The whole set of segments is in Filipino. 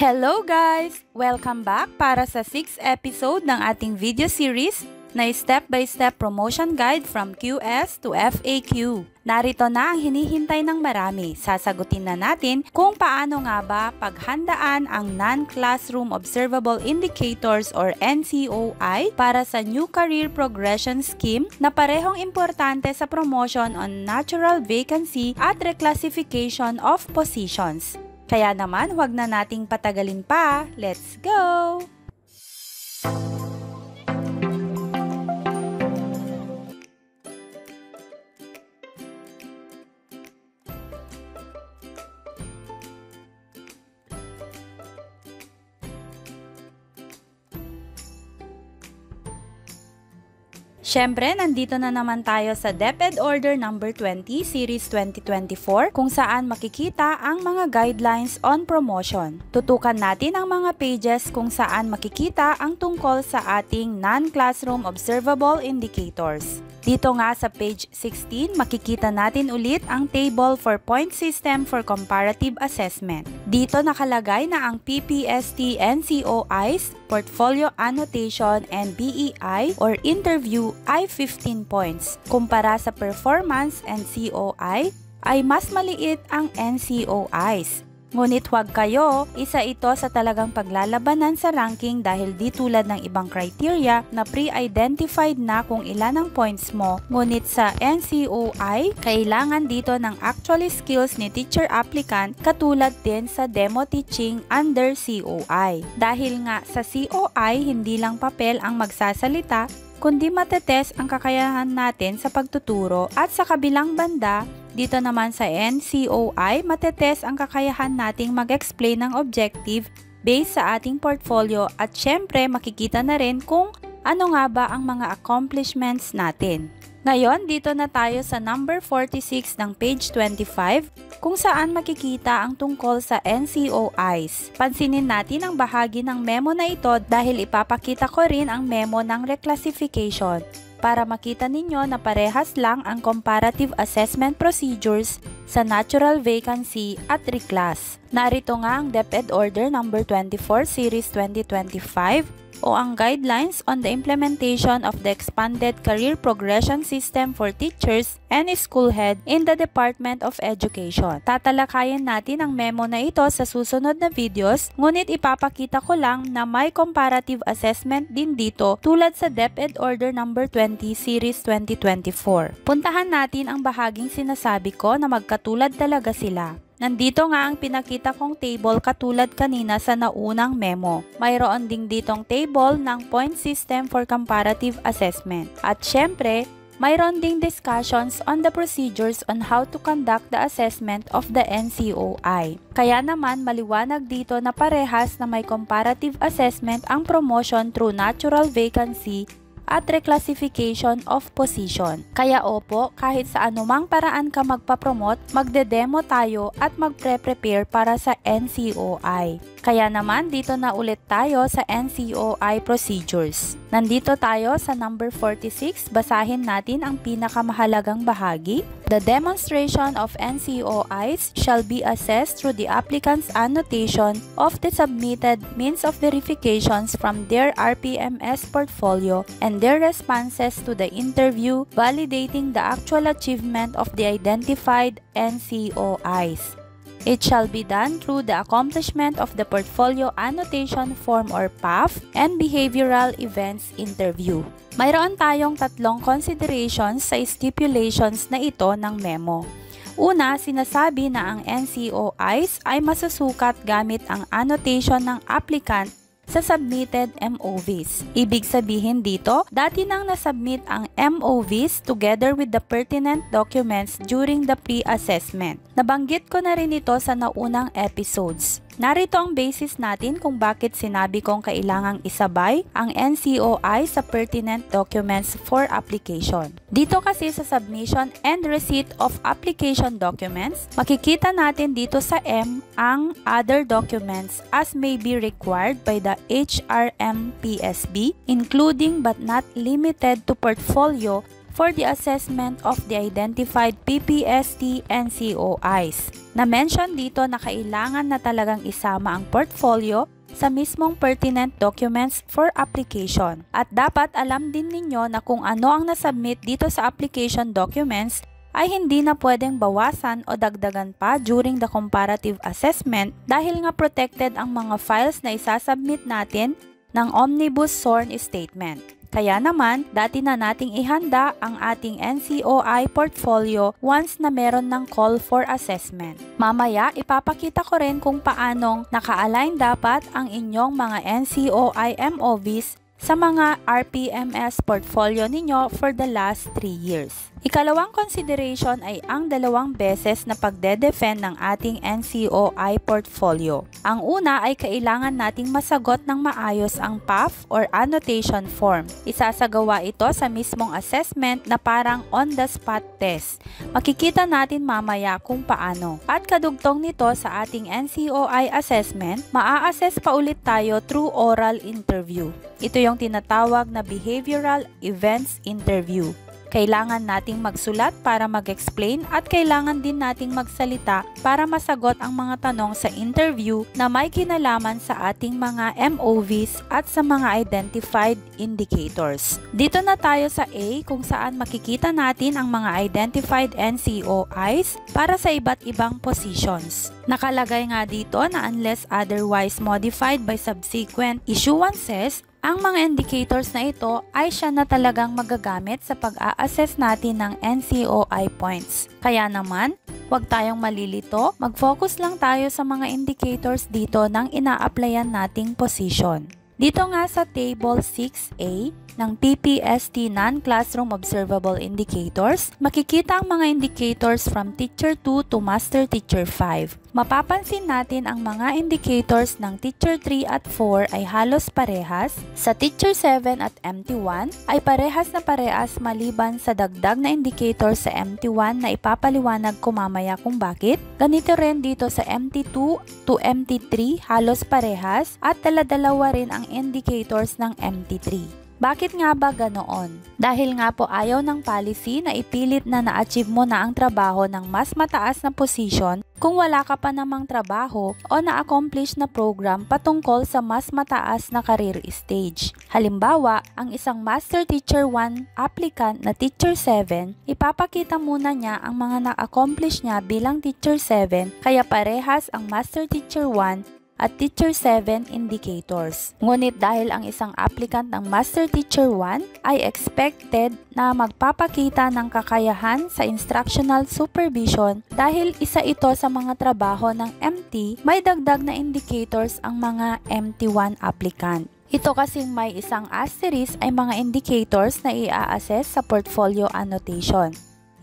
Hello guys! Welcome back para sa 6th episode ng ating video series na step-by-step promotion guide from QS to FAQ. Narito na ang hinihintay ng marami. Sasagutin na natin kung paano nga ba paghandaan ang Non-Classroom Observable Indicators or NCOI para sa New Career Progression Scheme na parehong importante sa promotion on natural vacancy at reclassification of positions. Kaya naman, huwag na nating patagalin pa. Let's go! Siyempre, nandito na naman tayo sa DepEd Order number 20, Series 2024, kung saan makikita ang mga guidelines on promotion. Tutukan natin ang mga pages kung saan makikita ang tungkol sa ating non-classroom observable indicators. Dito nga sa page 16, makikita natin ulit ang table for point system for comparative assessment. Dito nakalagay na ang PPST NCOIs, portfolio annotation, and BEI or interview ay 15 points. Kumpara sa performance and COI ay mas maliit ang NCOIs. Ngunit huwag kayo, isa ito sa talagang paglalabanan sa ranking dahil di tulad ng ibang criteria na pre-identified na kung ilan ang points mo. Ngunit sa NCOI, kailangan dito ng actual skills ni teacher applicant katulad din sa demo teaching under COI. Dahil nga sa COI, hindi lang papel ang magsasalita, kundi matetest ang kakayahan natin sa pagtuturo at sa kabilang banda, dito naman sa NCOI, matetest ang kakayahan nating mag-explain ng objective based sa ating portfolio at syempre makikita na rin kung ano nga ba ang mga accomplishments natin. Ngayon, dito na tayo sa number 46 ng page 25 kung saan makikita ang tungkol sa NCOIs. Pansinin natin ang bahagi ng memo na ito dahil ipapakita ko rin ang memo ng reclassification para makita ninyo na parehas lang ang comparative assessment procedures sa natural vacancy at reclass. Narito nga ang DepEd Order number 24 Series 2025 o ang guidelines on the implementation of the expanded career progression system for teachers and school head in the Department of Education. Tatalakayin natin ang memo na ito sa susunod na videos, ngunit ipapakita ko lang na may comparative assessment din dito tulad sa DepEd Order number 20 Series 2024. Puntahan natin ang bahaging sinasabi ko na magkatulad talaga sila. Nandito nga ang pinakita kong table katulad kanina sa naunang memo. Mayroon ding ditong table ng point system for comparative assessment. At syempre, mayroon ding discussions on the procedures on how to conduct the assessment of the NCOI. Kaya naman maliwanag dito na parehas na may comparative assessment ang promotion through natural vacancy at reclassification of position. Kaya opo, kahit sa anumang paraan ka magpapromote, magde-demo tayo at magpre-prepare para sa NCOI. Kaya naman, dito na ulit tayo sa NCOI procedures. Nandito tayo sa number 46, basahin natin ang pinakamahalagang bahagi. The demonstration of NCOIs shall be assessed through the applicant's annotation of the submitted means of verifications from their RPMS portfolio and their responses to the interview validating the actual achievement of the identified NCOIs. It shall be done through the accomplishment of the Portfolio Annotation Form or PAF and Behavioral Events Interview. Mayroon tayong tatlong considerations sa stipulations na ito ng memo. Una, sinasabi na ang NCOIs ay masusukat gamit ang annotation ng applicant sa submitted MOVs. Ibig sabihin dito, dati nang nasubmit ang MOVs together with the pertinent documents during the pre-assessment. Nabanggit ko na rin ito sa naunang episodes. Narito ang basis natin kung bakit sinabi kong kailangang isabay ang NCOI sa pertinent documents for application. Dito kasi sa submission and receipt of application documents, makikita natin dito sa M ang other documents as may be required by the HRMPSB, including but not limited to portfolio, for the assessment of the identified PPST and COIs. Na-mention dito na kailangan na talagang isama ang portfolio sa mismong pertinent documents for application. At dapat alam din ninyo na kung ano ang nasubmit dito sa application documents ay hindi na pwedeng bawasan o dagdagan pa during the comparative assessment dahil nga protected ang mga files na isasubmit natin ng Omnibus Sworn Statement. Kaya naman, dati na nating ihanda ang ating NCOI portfolio once na meron ng call for assessment. Mamaya, ipapakita ko rin kung paanong naka-align dapat ang inyong mga NCOI MOVs sa mga RPMS portfolio ninyo for the last 3 years. Ikalawang consideration ay ang 2 beses na pagde-defend ng ating NCOI portfolio. Ang una ay kailangan nating masagot ng maayos ang PAF or annotation form. Isasagawa ito sa mismong assessment na parang on-the-spot test. Makikita natin mamaya kung paano. At kadugtong nito sa ating NCOI assessment, maa-assess pa ulit tayo through oral interview. Ito yung tinatawag na behavioral events interview. Kailangan nating magsulat para mag-explain at kailangan din nating magsalita para masagot ang mga tanong sa interview na may kinalaman sa ating mga MOVs at sa mga identified indicators. Dito na tayo sa A kung saan makikita natin ang mga identified NCOIs para sa iba't ibang positions. Nakalagay nga dito na unless otherwise modified by subsequent issuances, ang mga indicators na ito ay siya na talagang magagamit sa pag-a-assess natin ng NCOI points. Kaya naman, huwag tayong malilito, mag-focus lang tayo sa mga indicators dito ng ina-applyan nating position. Dito nga sa Table 6A ng PPST Non-Classroom Observable Indicators, makikita ang mga indicators from Teacher 2 to Master Teacher 5. Mapapansin natin ang mga indicators ng Teacher 3 at 4 ay halos parehas. Sa Teacher 7 at MT1 ay parehas na parehas maliban sa dagdag na indicator sa MT1 na ipapaliwanag ko mamaya kung bakit. Ganito rin dito sa MT2 to MT3 halos parehas at dala-dalawa rin ang indicators ng MT3. Bakit nga ba ganoon? Dahil nga po ayaw ng policy na ipilit na na-achieve mo na ang trabaho ng mas mataas na position kung wala ka pa namang trabaho o na-accomplish na program patungkol sa mas mataas na career stage. Halimbawa, ang isang Master Teacher 1 applicant na Teacher 7, ipapakita muna niya ang mga na-accomplish niya bilang Teacher 7 kaya parehas ang Master Teacher 1 at Teacher 7 indicators. Ngunit dahil ang isang applicant ng Master Teacher 1 ay expected na magpapakita ng kakayahan sa instructional supervision dahil isa ito sa mga trabaho ng MT, may dagdag na indicators ang mga MT1 applicant. Ito kasing may isang asterisk ay mga indicators na i-assess sa portfolio annotation.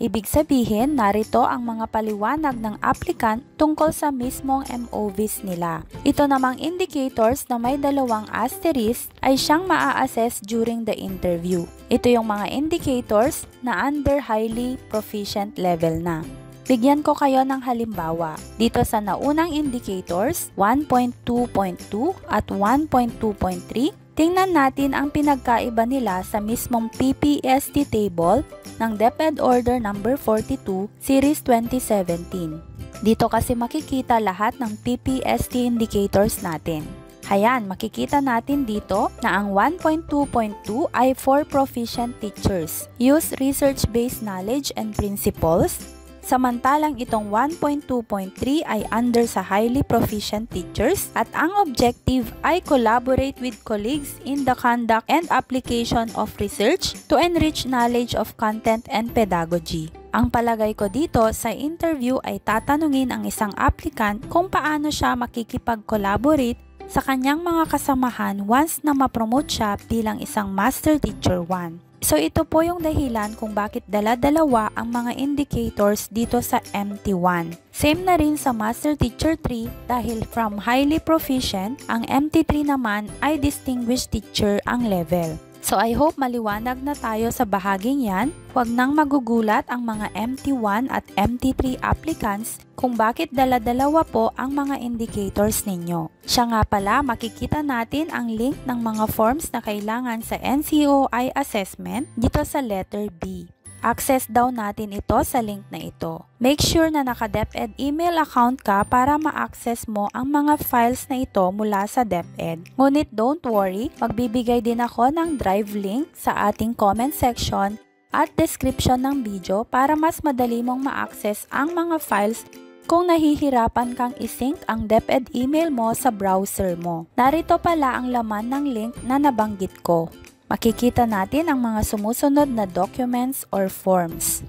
Ibig sabihin, narito ang mga paliwanag ng applicant tungkol sa mismong MOVs nila. Ito namang indicators na may 2 asterisk ay siyang maa-assess during the interview. Ito yung mga indicators na under highly proficient level na. Bigyan ko kayo ng halimbawa. Dito sa naunang indicators, 1.2.2 at 1.2.3, tingnan natin ang pinagkaiba nila sa mismong PPST table ng DepEd Order number 42, Series 2017. Dito kasi makikita lahat ng PPST indicators natin. Ayan, makikita natin dito na ang 1.2.2 ay for proficient teachers. Use research-based knowledge and principles. Samantalang itong 1.2.3 ay under sa highly proficient teachers at ang objective ay collaborate with colleagues in the conduct and application of research to enrich knowledge of content and pedagogy. Ang palagay ko dito sa interview ay tatanungin ang isang applicant kung paano siya makikipag-collaborate sa kanyang mga kasamahan once na ma-promote siya bilang isang Master Teacher 1. So ito po yung dahilan kung bakit dala-dalawa ang mga indicators dito sa MT1. Same na rin sa Master Teacher 3 dahil from highly proficient, ang MT3 naman ay distinguished teacher ang level. So I hope maliwanag na tayo sa bahaging yan. Huwag nang magugulat ang mga MT1 at MT3 applicants kung bakit dala-dalawa po ang mga indicators ninyo. Siya nga pala, makikita natin ang link ng mga forms na kailangan sa NCOI assessment dito sa letter B. Access daw natin ito sa link na ito. Make sure na naka-DepEd email account ka para ma-access mo ang mga files na ito mula sa DepEd. Ngunit don't worry, magbibigay din ako ng drive link sa ating comment section at description ng video para mas madali mong ma-access ang mga files kung nahihirapan kang isync ang DepEd email mo sa browser mo. Narito pala ang laman ng link na nabanggit ko. Makikita natin ang mga sumusunod na documents or forms.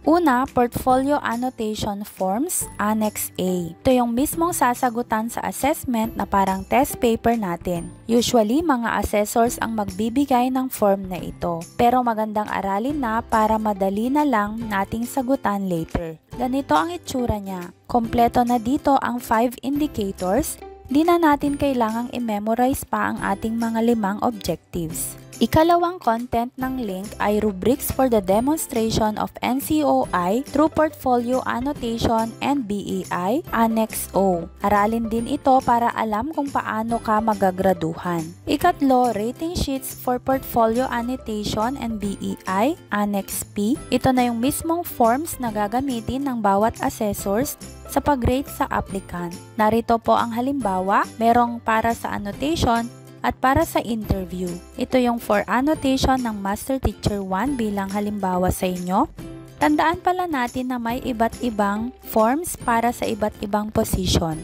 Una, Portfolio Annotation Forms, Annex A. Ito yung mismong sasagutan sa assessment na parang test paper natin. Usually, mga assessors ang magbibigay ng form na ito. Pero magandang aralin na para madali na lang nating sagutan later. Ganito ang itsura niya. Kompleto na dito ang 5 indicators. Di na natin kailangang i-memorize pa ang ating mga 5 objectives. Ikalawang content ng link ay rubrics for the demonstration of NCOI through Portfolio Annotation and BEI, Annex O. Aralin din ito para alam kung paano ka magagraduhan. Ikatlo, rating sheets for Portfolio Annotation and BEI, Annex P. Ito na yung mismong forms na gagamitin ng bawat assessors sa pag-rate sa applicant. Narito po ang halimbawa, merong para sa annotation at para sa interview. Ito yung for annotation ng Master Teacher 1 bilang halimbawa sa inyo. Tandaan pala natin na may iba't ibang forms para sa iba't ibang position.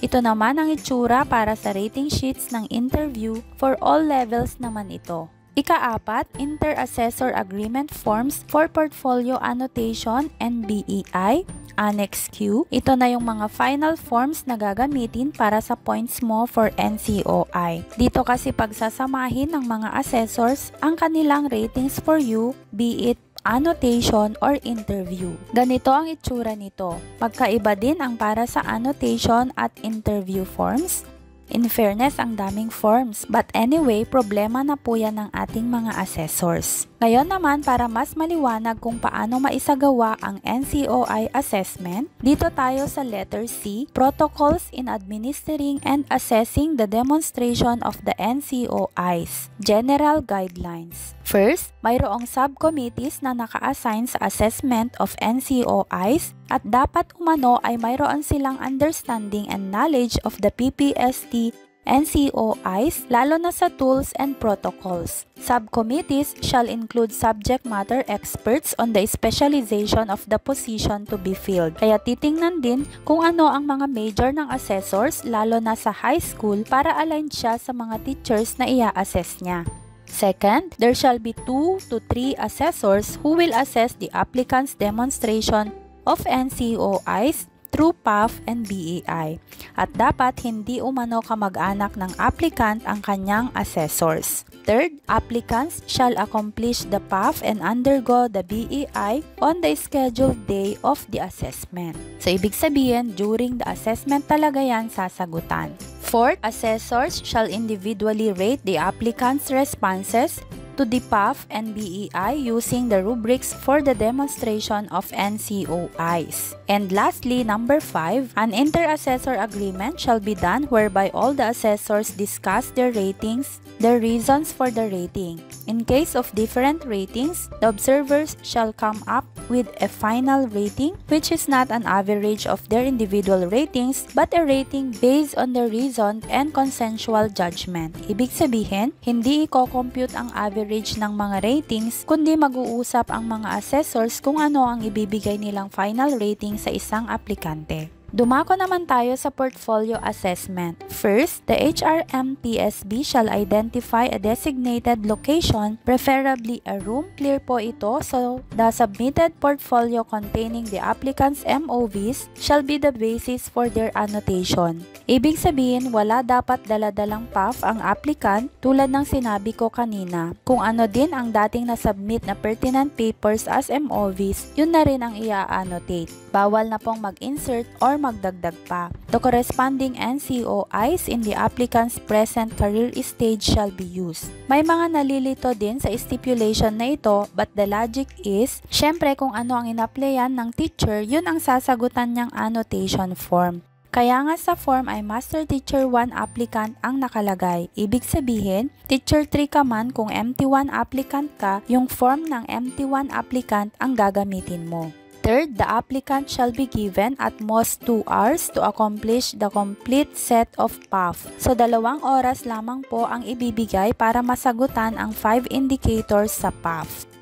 Ito naman ang itsura para sa rating sheets ng interview, for all levels naman ito. Ika-apat, Inter-Assessor Agreement Forms for Portfolio Annotation and BEI, Annex Q. Ito na yung mga final forms na gagamitin para sa points mo for NCOI. Dito kasi pagsasamahin ng mga assessors ang kanilang ratings for you, be it annotation or interview. Ganito ang itsura nito. Magkaiba din ang para sa annotation at interview forms. In fairness, ang daming forms. But anyway, problema na po yan ng ating mga assessors. Ngayon naman, para mas maliwanag kung paano maisagawa ang NCOI assessment, dito tayo sa letter C, Protocols in Administering and Assessing the Demonstration of the NCOIs, General Guidelines. First, mayroong subcommittees na naka-assign sa assessment of NCOIs at dapat umano ay mayroon silang understanding and knowledge of the PPST NCOIs, lalo na sa tools and protocols. Subcommittees shall include subject matter experts on the specialization of the position to be filled. Kaya titingnan din kung ano ang mga major ng assessors, lalo na sa high school, para aligned siya sa mga teachers na ia-assess niya. Second, there shall be 2 to 3 assessors who will assess the applicant's demonstration of NCOIs through PAF and BEI. At dapat hindi umano kamag-anak ng applicant ang kanyang assessors. Third, applicants shall accomplish the PAF and undergo the BEI on the scheduled day of the assessment. So, ibig sabihin, during the assessment talaga yan sasagutan. Fourth, assessors shall individually rate the applicant's responses to the PAF and BEI using the rubrics for the demonstration of NCOIs. And lastly, number 5, an inter-assessor agreement shall be done whereby all the assessors discuss their ratings, the reasons for the rating. In case of different ratings, the observers shall come up with a final rating which is not an average of their individual ratings but a rating based on the reasoned and consensual judgment. Ibig sabihin, hindi i-compute ang average ng mga ratings kundi mag-uusap ang mga assessors kung ano ang ibibigay nilang final rating sa isang aplikante. Dumako naman tayo sa portfolio assessment. First, the HRM-PSB shall identify a designated location, preferably a room. Clear po ito, so the submitted portfolio containing the applicant's MOVs shall be the basis for their annotation. Ibig sabihin, wala dapat daladalang PAF ang applicant tulad ng sinabi ko kanina. Kung ano din ang dating na-submit na pertinent papers as MOVs, yun na rin ang i-annotate. Bawal na pong mag-insert or magdagdag pa. The corresponding NCOIs in the applicant's present career stage shall be used. May mga nalilito din sa stipulation na ito, but the logic is, syempre kung ano ang inaplayan ng teacher, yun ang sasagutan niyang annotation form. Kaya nga sa form ay Master Teacher 1 applicant ang nakalagay. Ibig sabihin, Teacher 3 ka man kung MT1 applicant ka, yung form ng MT1 applicant ang gagamitin mo. Third, the applicant shall be given at most 2 hours to accomplish the complete set of PAF. So 2 oras lamang po ang ibibigay para masagutan ang 5 indicators sa PAF.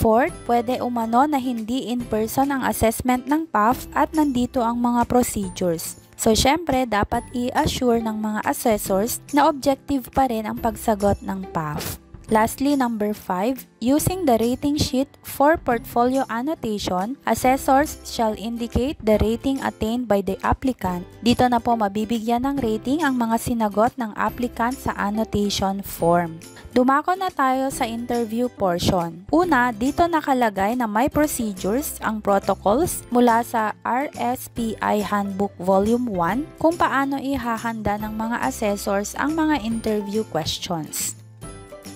Fourth, pwede umano na hindi in-person ang assessment ng PAF at nandito ang mga procedures. So, syempre, dapat i-assure ng mga assessors na objective pa rin ang pagsagot ng PAF. Lastly, number 5, using the rating sheet for portfolio annotation, assessors shall indicate the rating attained by the applicant. Dito na po mabibigyan ng rating ang mga sinagot ng applicant sa annotation form. Dumako na tayo sa interview portion. Una, dito nakalagay na may procedures ang protocols mula sa RSPI Handbook Volume 1 kung paano ihahanda ng mga assessors ang mga interview questions.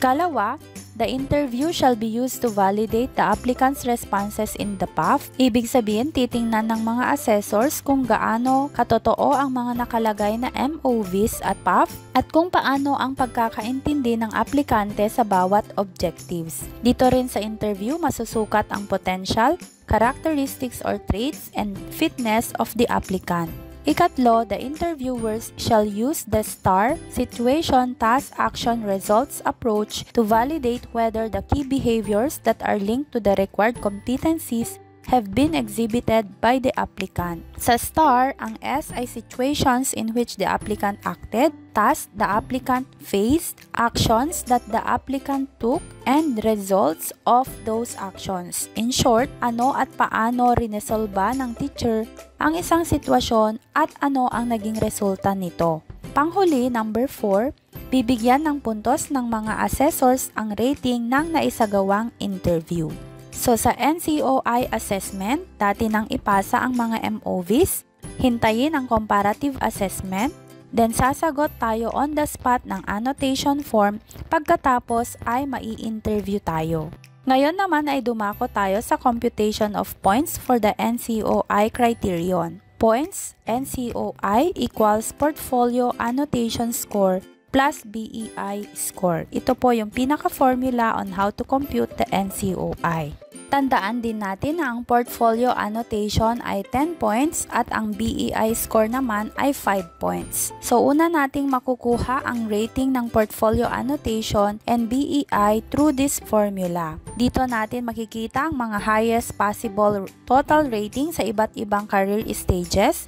Kalawa, the interview shall be used to validate the applicant's responses in the PAF. Ibig sabihin, titingnan ng mga assessors kung gaano katotoo ang mga nakalagay na MOVs at PAF at kung paano ang pagkakaintindi ng aplikante sa bawat objectives. Dito rin sa interview, masusukat ang potential, characteristics or traits, and fitness of the applicant. Ikatlo, the interviewers shall use the STAR, Situation, Task, Action, Results approach to validate whether the key behaviors that are linked to the required competencies have been exhibited by the applicant. Sa STAR, ang S ay situations in which the applicant acted, tasks the applicant faced, actions that the applicant took, and results of those actions. In short, ano at paano rinesolba ng teacher ang isang sitwasyon at ano ang naging resulta nito. Panghuli, number 4, bibigyan ng puntos ng mga assessors ang rating ng naisagawang interview. So sa NCOI assessment, dati nang ipasa ang mga MOVs, hintayin ang comparative assessment, then sasagot tayo on the spot ng annotation form, pagkatapos ay mai-interview tayo. Ngayon naman ay dumako tayo sa computation of points for the NCOI criterion. Points, NCOI equals Portfolio Annotation Score plus BEI score. Ito po yung pinaka-formula on how to compute the NCOI. Tandaan din natin na ang portfolio annotation ay 10 points at ang BEI score naman ay 5 points. So una nating makukuha ang rating ng portfolio annotation and BEI through this formula. Dito natin makikita ang mga highest possible total rating sa iba't ibang career stages.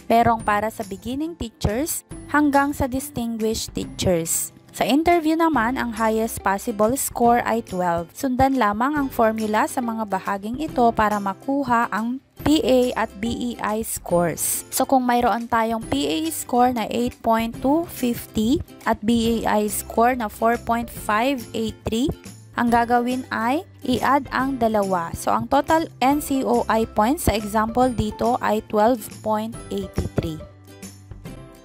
Merong para sa beginning teachers hanggang sa distinguished teachers. Sa interview naman, ang highest possible score ay 12. Sundan lamang ang formula sa mga bahaging ito para makuha ang PA at BEI scores. So kung mayroon tayong PA score na 8.250 at BEI score na 4.583, ang gagawin ay i-add ang dalawa. So ang total NCOI points sa example dito ay 12.83.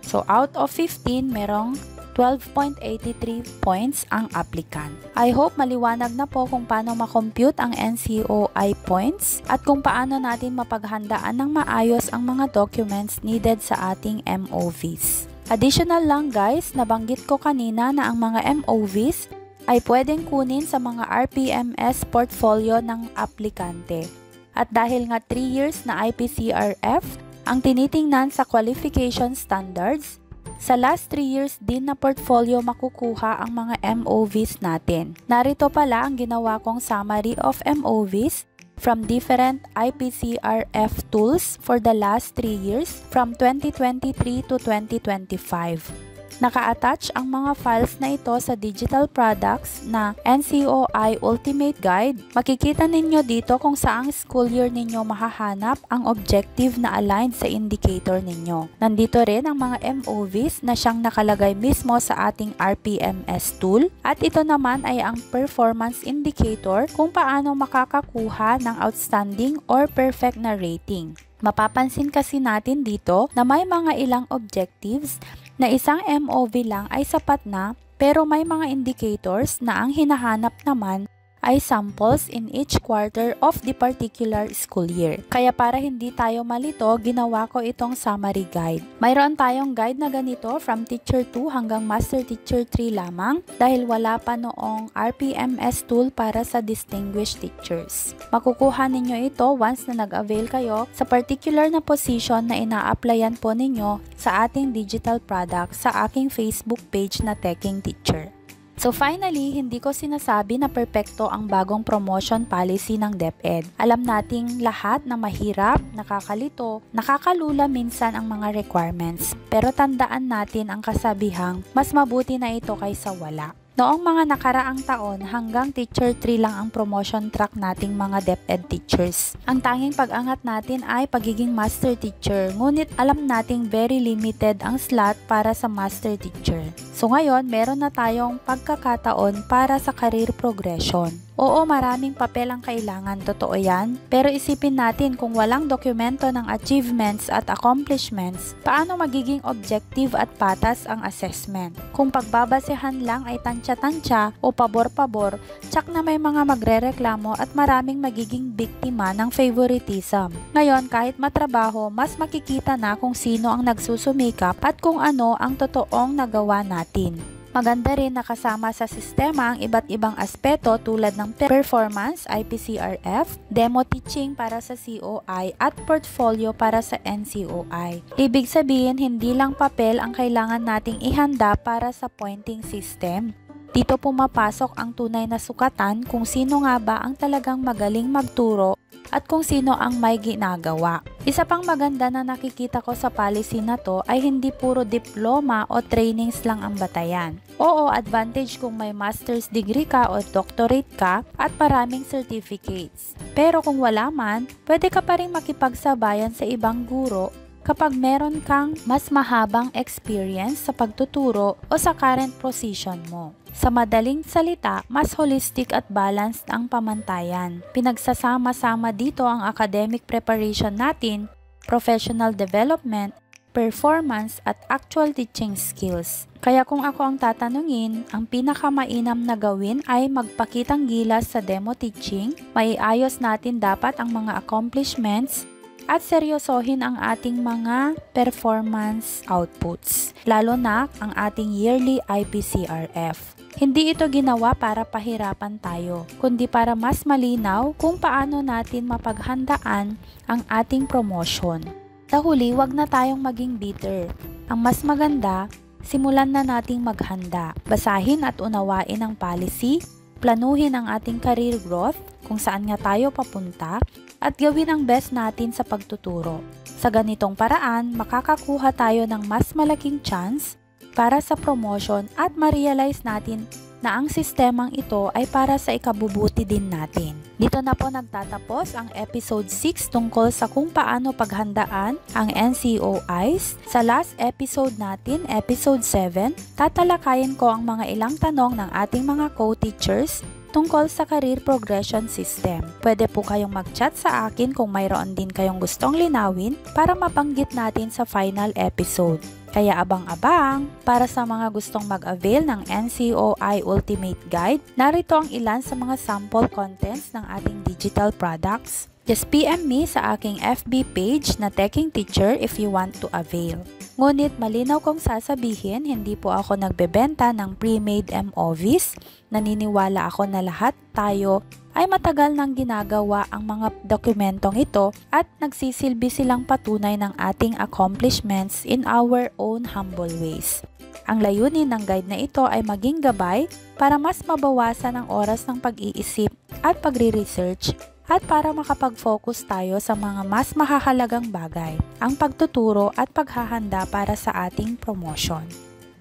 So out of 15, merong 12.83 points ang applicant. I hope maliwanag na po kung paano makompute ang NCOI points at kung paano natin mapaghandaan ng maayos ang mga documents needed sa ating MOVs. Additional lang guys, nabanggit ko kanina na ang mga MOVs ay pwedeng kunin sa mga RPMS portfolio ng aplikante. At dahil nga 3 years na IPCRF ang tinitingnan sa qualification standards, sa last 3 years din na portfolio makukuha ang mga MOVs natin. Narito pala ang ginawa kong summary of MOVs from different IPCRF tools for the last 3 years from 2023 to 2025. Naka-attach ang mga files na ito sa digital products na NCOI Ultimate Guide. Makikita ninyo dito kung saang school year ninyo mahahanap ang objective na aligned sa indicator ninyo. Nandito rin ang mga MOVs na siyang nakalagay mismo sa ating RPMS tool. At ito naman ay ang performance indicator kung paano makakakuha ng outstanding or perfect na rating. Mapapansin kasi natin dito na may mga ilang objectives na isang MOV lang ay sapat na pero may mga indicators na ang hinahanap naman ay samples in each quarter of the particular school year. Kaya para hindi tayo malito, ginawa ko itong summary guide. Mayroon tayong guide na ganito from Teacher 2 hanggang Master Teacher 3 lamang dahil wala pa noong RPMS tool para sa Distinguished Teachers. Makukuha ninyo ito once na nag-avail kayo sa particular na position na ina-applyan po ninyo sa ating digital product sa aking Facebook page na Taking Teacher. So finally, hindi ko sinasabi na perpekto ang bagong promotion policy ng DepEd. Alam nating lahat na mahirap, nakakalito, nakakalula minsan ang mga requirements. Pero tandaan natin ang kasabihang mas mabuti na ito kaysa wala. Noong mga nakaraang taon, hanggang Teacher 3 lang ang promotion track nating mga DepEd teachers. Ang tanging pag-angat natin ay pagiging Master Teacher, ngunit alam nating very limited ang slot para sa Master Teacher. So ngayon, meron na tayong pagkakataon para sa career progression. Oo, maraming papel ang kailangan, totoo yan. Pero isipin natin kung walang dokumento ng achievements at accomplishments, paano magiging objective at patas ang assessment? Kung pagbabasehan lang ay tansya-tansya o pabor-pabor, tsak na may mga magrereklamo at maraming magiging biktima ng favoritism. Ngayon, kahit matrabaho, mas makikita na kung sino ang nagsusumikap at kung ano ang totoong nagawa natin. Maganda rin na kasama sa sistema ang iba't ibang aspeto tulad ng performance, IPCRF, demo teaching para sa COI at portfolio para sa NCOI. Ibig sabihin, hindi lang papel ang kailangan nating ihanda para sa pointing system. Dito pumapasok ang tunay na sukatan kung sino nga ba ang talagang magaling magturo at kung sino ang may ginagawa. Isa pang maganda na nakikita ko sa policy na to ay hindi puro diploma o trainings lang ang batayan. Oo, advantage kung may master's degree ka o doctorate ka at maraming certificates. Pero kung wala man, pwede ka pa rin makipagsabayan sa ibang guro kapag meron kang mas mahabang experience sa pagtuturo o sa current position mo. Sa madaling salita, mas holistic at balanced ang pamantayan. Pinagsasama-sama dito ang academic preparation natin, professional development, performance at actual teaching skills. Kaya kung ako ang tatanungin, ang pinakamainam na gawin ay magpakitang gilas sa demo teaching, maiayos natin dapat ang mga accomplishments, at seryosohin ang ating mga performance outputs, lalo na ang ating yearly IPCRF. Hindi ito ginawa para pahirapan tayo, kundi para mas malinaw kung paano natin mapaghandaan ang ating promotion. Sa huli, wag na tayong maging bitter. Ang mas maganda, simulan na nating maghanda. Basahin at unawain ang policy, planuhin ang ating career growth, kung saan nga tayo papunta, at gawin ang best natin sa pagtuturo. Sa ganitong paraan, makakakuha tayo ng mas malaking chance para sa promotion at ma-realize natin na ang sistemang ito ay para sa ikabubuti din natin. Dito na po nagtatapos ang episode 6 tungkol sa kung paano paghandaan ang NCOIs. Sa last episode natin, episode 7, tatalakayin ko ang mga ilang tanong ng ating mga co-teachers tungkol sa career progression system. Pwede po kayong mag-chat sa akin kung mayroon din kayong gustong linawin para mabanggit natin sa final episode. Kaya abang-abang, para sa mga gustong mag-avail ng NCOI Ultimate Guide, narito ang ilan sa mga sample contents ng ating digital products. Just PM me sa aking FB page na Taking Teacher if you want to avail. Ngunit malinaw kong sasabihin, hindi po ako nagbebenta ng pre-made MOVs. Naniniwala ako na lahat tayo ay matagal nang ginagawa ang mga dokumentong ito at nagsisilbi silang patunay ng ating accomplishments in our own humble ways. Ang layunin ng guide na ito ay maging gabay para mas mabawasan ang oras ng pag-iisip at pagre-research at para makapag-focus tayo sa mga mas mahahalagang bagay, ang pagtuturo at paghahanda para sa ating promotion.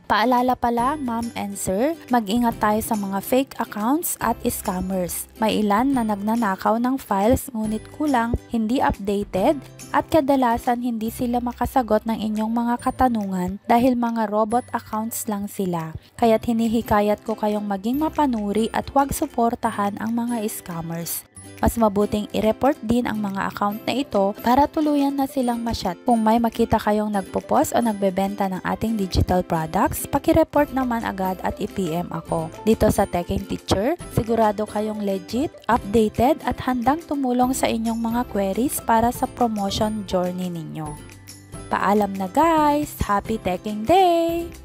Paalala pala, ma'am and sir, mag-ingat tayo sa mga fake accounts at scammers. May ilan na nagnanakaw ng files ngunit kulang, hindi updated, at kadalasan hindi sila makasagot ng inyong mga katanungan dahil mga robot accounts lang sila. Kaya't hinihikayat ko kayong maging mapanuri at huwag suportahan ang mga scammers. Mas mabuting i-report din ang mga account na ito para tuluyan na silang ma-shut. Kung may makita kayong nagpo-post o nagbebenta ng ating digital products, paki-report naman agad at i-PM ako. Dito sa Teching Teacher, sigurado kayong legit, updated at handang tumulong sa inyong mga queries para sa promotion journey ninyo. Paalam na guys! Happy Teching Day!